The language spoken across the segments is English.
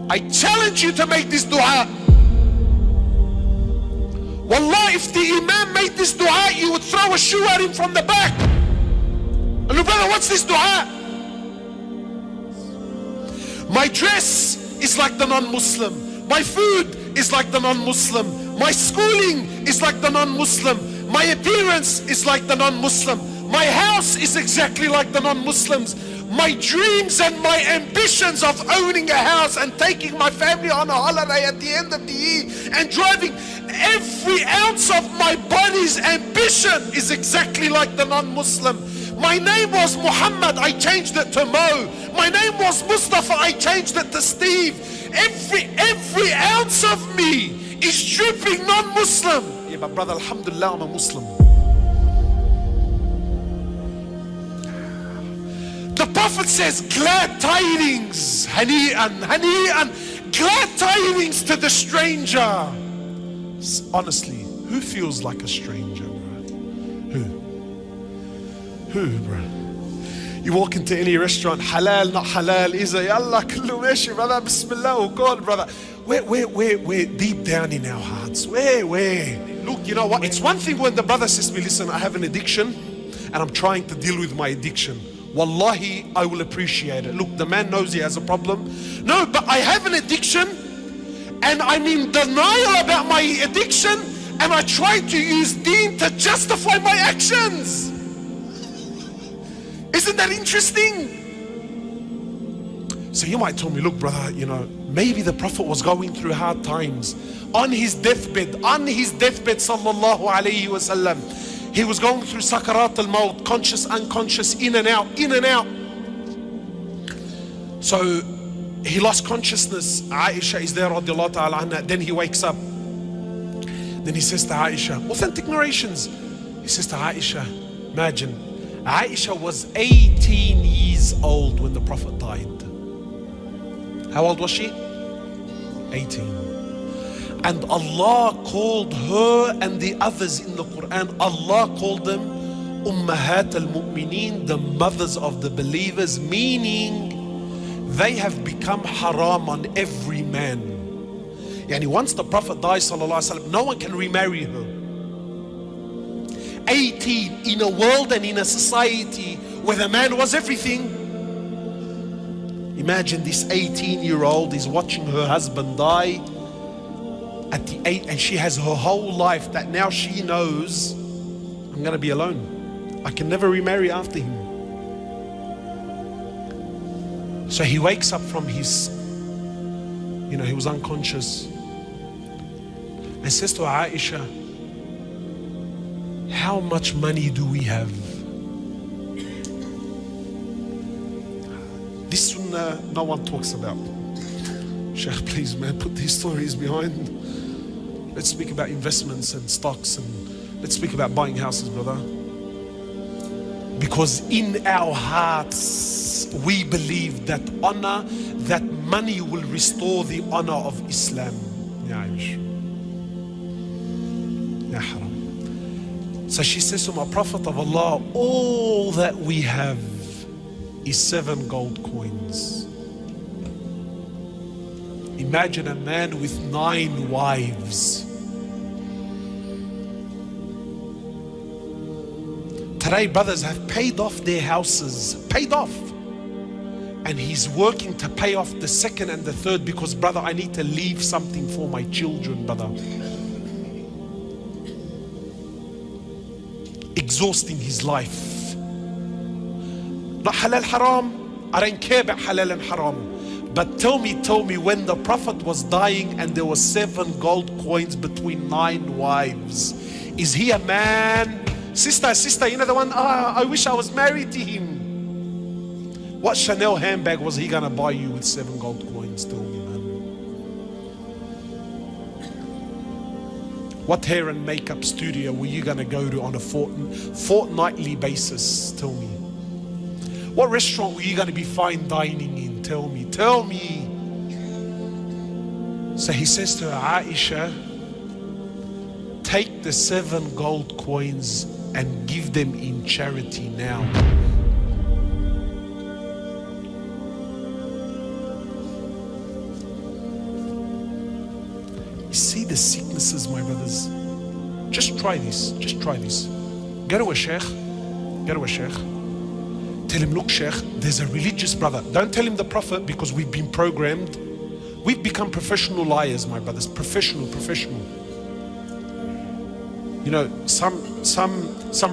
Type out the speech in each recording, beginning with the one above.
I challenge you to make this dua. Wallah, if the Imam made this dua, you would throw a shoe at him from the back. And look, brother, what's this dua? My dress is like the non-Muslim. My food is like the non-Muslim. My schooling is like the non-Muslim. My appearance is like the non-Muslim. My house is exactly like the non-Muslims. My dreams and my ambitions of owning a house and taking my family on a holiday at the end of the year and driving, every ounce of my body's ambition is exactly like the non-Muslim. My name was Mohammad, I changed it to Mo. My name was Mustafa, I changed it to Steve. Every ounce of me is dripping non-Muslim. Yeah, but brother, alhamdulillah, I'm a Muslim. The Prophet says, glad tidings, hani'an, hani'an, glad tidings to the stranger. Honestly, who feels like a stranger, bro? Who, bro? You walk into any restaurant, halal, not halal, Iza, yallah, kullu meshi, brother, bismillah, oh God, brother. We're deep down in our hearts. Where? Look, you know what? It's one thing when the brother says to me, listen, I have an addiction and I'm trying to deal with my addiction. Wallahi, I will appreciate it. Look, the man knows he has a problem. No, but I have an addiction and I'm in denial about my addiction and I try to use deen to justify my actions. Isn't that interesting? So you might tell me, look brother, you know, maybe the Prophet was going through hard times. On his deathbed, sallallahu alayhi wasallam, he was going through sakarat al-maut, conscious, unconscious, in and out. So he lost consciousness. Aisha is there, radiallahu ta'ala anha. Then he wakes up. Then he says to Aisha, authentic narrations, he says to Aisha, imagine, Aisha was 18 years old when the Prophet died. How old was she? 18. And Allah called her and the others in the Quran, Allah called them Ummahat al-Mu'mineen, the mothers of the believers, meaning they have become haram on every man. Yani once the Prophet dies, sallallahu alaihi wasallam, no one can remarry her. 18 in a world and in a society where the man was everything. Imagine this 18-year-old is watching her husband die at the age, and she has her whole life that now she knows, I'm going to be alone. I can never remarry after him. So he wakes up from his, you know, he was unconscious, and says to Aisha, how much money do we have? This sunnah no one talks about. Sheikh, please man, put these stories behind. Let's speak about investments and stocks, and let's speak about buying houses, brother. Because in our hearts, we believe that honor, that money will restore the honor of Islam. Ya Aish. Ya haram. So she says to my Prophet of Allah, all that we have is 7 gold coins. Imagine a man with 9 wives. Today, brothers have paid off their houses, paid off. And he's working to pay off the 2nd and the 3rd because, brother, I need to leave something for my children, brother. Exhausting his life. Not halal haram. I don't care about halal and haram. But tell me, when the Prophet was dying and there were 7 gold coins between 9 wives, is he a man? Sister, you know the one, I wish I was married to him. What Chanel handbag was he gonna buy you with 7 gold coins? Tell me, man. What hair and makeup studio were you gonna go to on a fortnightly basis? Tell me. What restaurant were you gonna be fine dining in? Tell me. So he says to Aisha, take the 7 gold coins and give them in charity now. see the sicknesses, my brothers. Just try this. Just try this. Go to a sheikh. Go to a sheikh. Tell him, look, sheikh, there's a religious brother. Don't tell him the prophet, because we've been programmed. We've become professional liars, my brothers. Professional. You know, some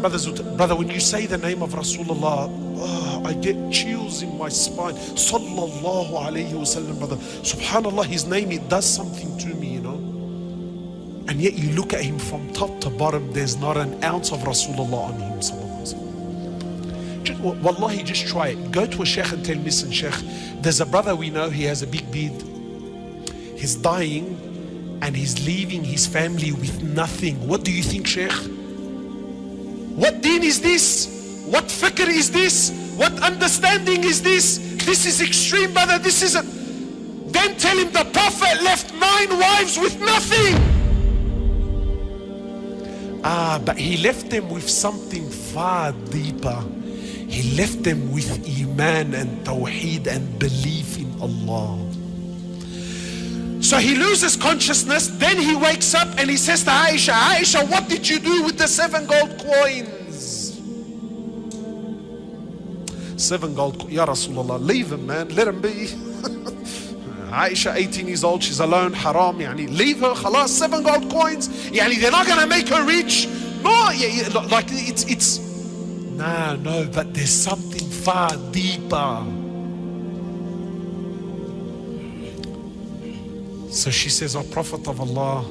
brothers would, brother, when you say the name of Rasulullah, oh, I get chills in my spine. Sallallahu alayhi wasallam, brother. Subhanallah, his name, it does something to me, you know. And yet you look at him from top to bottom, there's not an ounce of Rasulullah on him, sallallahu alayhi wasallam. Wallahi, just try it. Go to a sheikh and tell him, listen, sheikh, there's a brother we know, he has a big beard. He's dying and he's leaving his family with nothing. What do you think, sheikh? What deen is this? What fikr is this? What understanding is this? This is extreme, brother. This is a... Then tell him the prophet left 9 wives with nothing. But he left them with something far deeper. He left them with iman and tawheed and belief in Allah. So he loses consciousness, then he wakes up and he says to Aisha, Aisha, what did you do with the 7 gold coins? 7 gold coins, Ya Rasulullah, leave him, man, let him be. Aisha, 18 years old, she's alone, haram, yani, leave her, khalas, 7 gold coins, yani, they're not gonna make her rich. No, like it's no, but there's something far deeper. So she says, oh Prophet of Allah,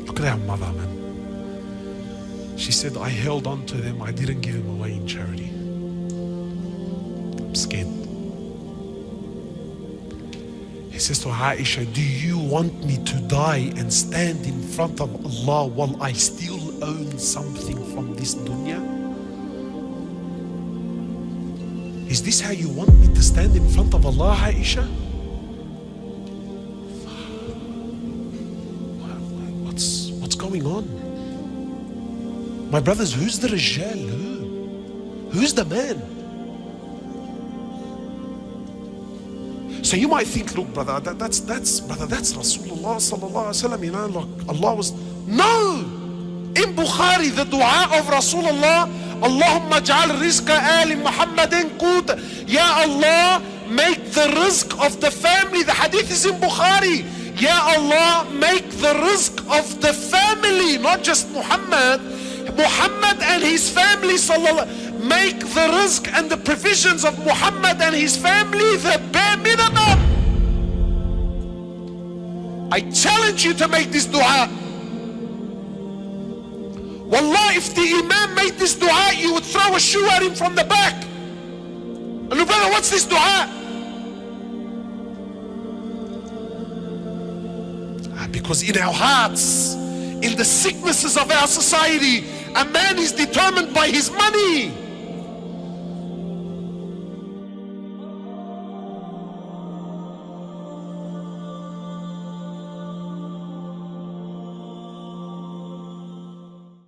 look at our mother, man. She said, I held on to them, I didn't give them away in charity. I'm scared. He says to Aisha, do you want me to die and stand in front of Allah while I still own something from this dunya? Is this how you want me to stand in front of Allah, Aisha? What's going on? My brothers, who's the Rijal? Who's the man? So you might think, look, brother, that's Rasulullah sallallahu alaihi wasallam, you know, like Allah was... No! In Bukhari, the dua of Rasulullah, Allahumma ja'al rizqa ali Muhammadin qut. Ya Allah, make the rizq of the family. The hadith is in Bukhari. Ya Allah, make the rizq of the family, not just Muhammad. Muhammad and his family, sallallahu. Make the rizq and the provisions of Muhammad and his family the bare minimum. I challenge you to make this dua. Wallah, if the Imam made this dua, you would throw a shoe at him from the back. And look, brother, what's this dua? Because in our hearts, in the sicknesses of our society, a man is determined by his money.